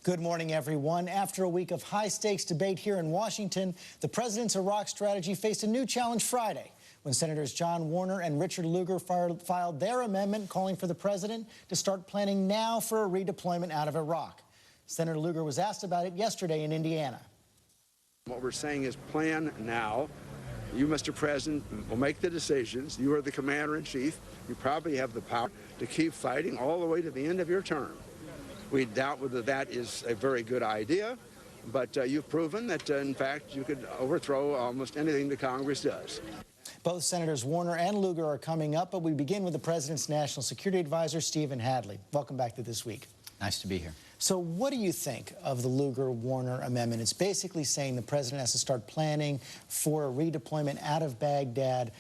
Good morning, everyone. After a week of high-stakes debate here in Washington, the president's Iraq strategy faced a new challenge Friday when Senators John Warner and Richard Lugar filed their amendment calling for the president to start planning now for a redeployment out of Iraq. Senator Lugar was asked about it yesterday in Indiana. What we're saying is plan now. You, Mr. President, will make the decisions. You are the commander-in-chief. You probably have the power to keep fighting all the way to the end of your term. We doubt whether that is a very good idea, but you've proven that, in fact, you could overthrow almost anything the Congress does. Both Senators Warner and Lugar are coming up, but we begin with the president's national security advisor, Stephen+Hadley. Welcome back to This Week. Nice to be here. So what do you think of the Lugar-Warner amendment? It's basically saying the president has to start planning for a redeployment out of Baghdad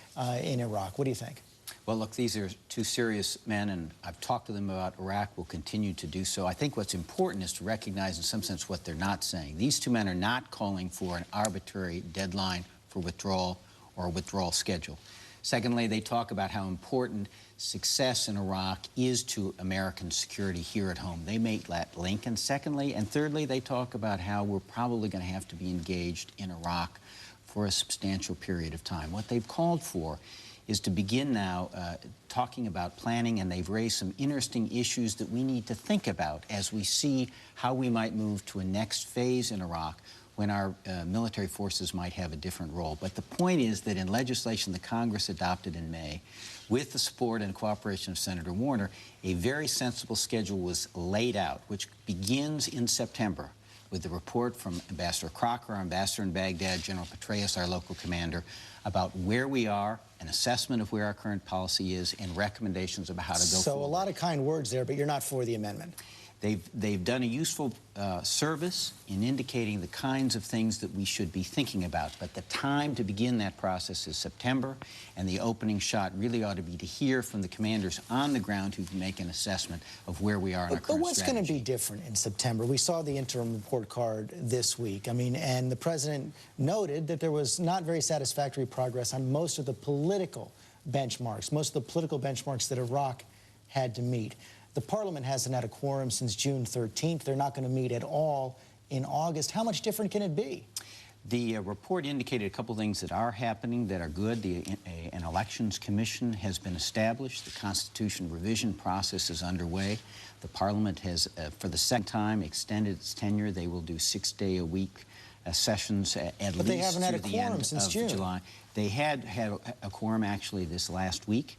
in Iraq. What do you think? Well, look, these are two serious men, and I've talked to them about Iraq, will continue to do so. I think what's important is to recognize, in some sense, what they're not saying. These two men are not calling for an arbitrary deadline for withdrawal or a withdrawal schedule. Secondly, they talk about how important success in Iraq is to American security here at home. They make that link. And secondly, and thirdly, they talk about how we're probably going to have to be engaged in Iraq for a substantial period of time. What they've called for is to begin now talking about planning, and they've raised some interesting issues that we need to think about as we see how we might move to a next phase in Iraq when our military forces might have a different role. But the point is that in legislation the Congress adopted in May, with the support and cooperation of Senator Warner, a very sensible schedule was laid out, which begins in September with the report from Ambassador Crocker, our ambassador in Baghdad, General Petraeus, our local commander, about where we are, an assessment of where our current policy is, and recommendations about how to go forward. So a lot of kind words there, but you're not for the amendment. They've done a useful service in indicating the kinds of things that we should be thinking about. But the time to begin that process is September, and the opening shot really ought to be to hear from the commanders on the ground who can make an assessment of where we are in our current strategy. But what's going to be different in September? We saw the interim report card this week. I mean, and the president noted that there was not very satisfactory progress on most of the political benchmarks that Iraq had to meet. The parliament hasn't had a quorum since June 13th. They're not going to meet at all in August. How much different can it be? The report indicated a couple things that are happening that are good. An elections commission has been established. The Constitution revision process is underway. The Parliament has, for the second time, extended its tenure. They will do 6-day-a-week sessions at least but they haven't had a through the quorum end since of June. July. They had a quorum actually this last week.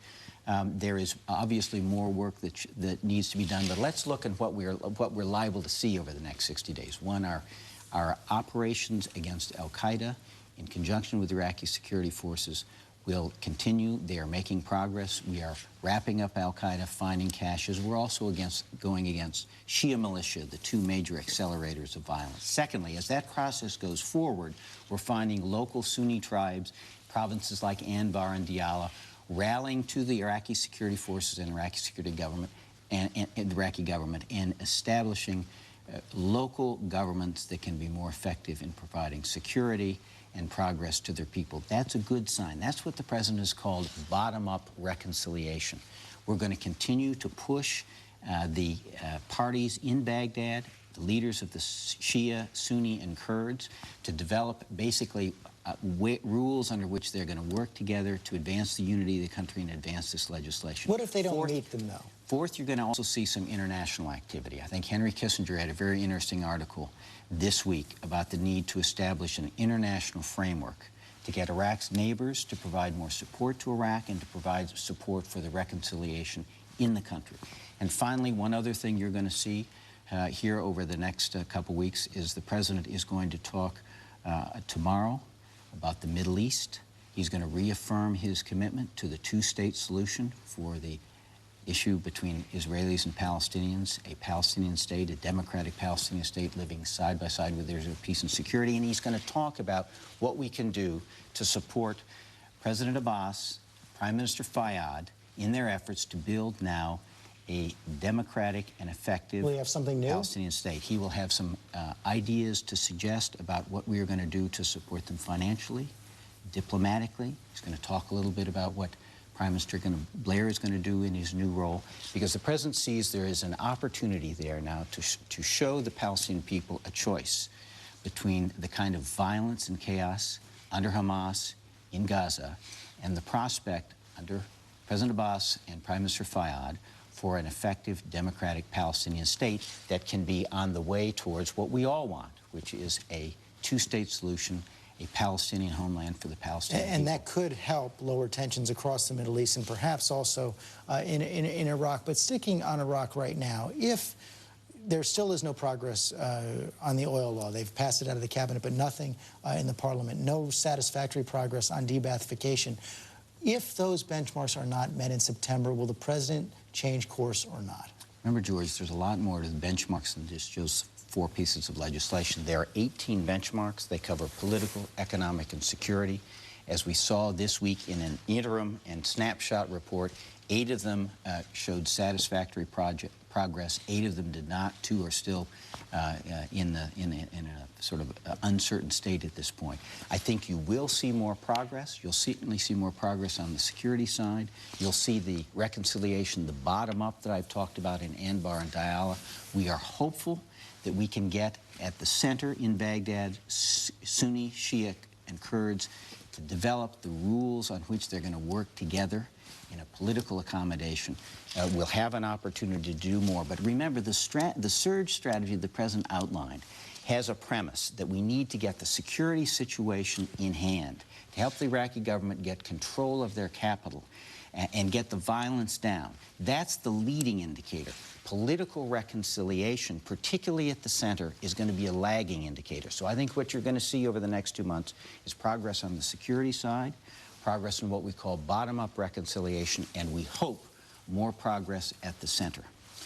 There is obviously more work that needs to be done, but let's look at what we're liable to see over the next 60 days. One, our operations against al-Qaeda in conjunction with Iraqi security forces will continue. They are making progress. We are wrapping up al-Qaeda, finding caches. We're also going against Shia militia, the two major accelerators of violence. Secondly, as that process goes forward, we're finding local Sunni tribes, provinces like Anbar and Diyala, rallying to the Iraqi security forces and Iraqi security government and the Iraqi government, and establishing local governments that can be more effective in providing security and progress to their people. That's a good sign. That's what the president has called bottom-up reconciliation. We're going to continue to push the parties in Baghdad, the leaders of the Shia, Sunni, and Kurds, to develop basically rules under which they're going to work together to advance the unity of the country and advance this legislation. What if they don't meet them, though? Fourth, you're going to also see some international activity. I think Henry Kissinger had a very interesting article this week about the need to establish an international framework to get Iraq's neighbors to provide more support to Iraq and to provide support for the reconciliation in the country. And finally, one other thing you're going to see here over the next couple weeks is the president is going to talk tomorrow about the Middle East. He's going to reaffirm his commitment to the two-state solution for the issue between Israelis and Palestinians, a Palestinian state, a democratic Palestinian state living side by side with Israel, peace and security. And he's going to talk about what we can do to support President Abbas, Prime Minister Fayyad, in their efforts to build now a democratic and effective Palestinian state. He will have some ideas to suggest about what we are going to do to support them financially, diplomatically. He's going to talk a little bit about what Prime Minister Blair is going to do in his new role, because the President sees there is an opportunity there now to show the Palestinian people a choice between the kind of violence and chaos under Hamas in Gaza and the prospect under President Abbas and Prime Minister Fayyad for an effective democratic Palestinian state that can be on the way towards what we all want, which is a two-state solution, a Palestinian homeland for the Palestinian people. And that could help lower tensions across the Middle East and perhaps also in Iraq. But sticking on Iraq right now, if there still is no progress on the oil law, they've passed it out of the cabinet, but nothing in the parliament, no satisfactory progress on de-Baathification. If those benchmarks are not met in September, will the president change course or not? Remember, George, there's a lot more to the benchmarks than just those 4 pieces of legislation. There are 18 benchmarks. They cover political, economic, and security. As we saw this week in an interim and snapshot report, 8 of them showed satisfactory progress. 8 of them did not. 2 are still in a sort of uncertain state at this point. I think you will see more progress. You'll certainly see more progress on the security side. You'll see the reconciliation, the bottom-up that I've talked about in Anbar and Diyala. We are hopeful that we can get at the center in Baghdad, Sunni, Shia, and Kurds, to develop the rules on which they're going to work together in a political accommodation. We'll have an opportunity to do more. But remember, the surge strategy the President outlined has a premise that we need to get the security situation in hand to help the Iraqi government get control of their capital and get the violence down. That's the leading indicator. Political reconciliation, particularly at the center, is going to be a lagging indicator. So I think what you're going to see over the next 2 months is progress on the security side, progress in what we call bottom-up reconciliation, and we hope more progress at the center.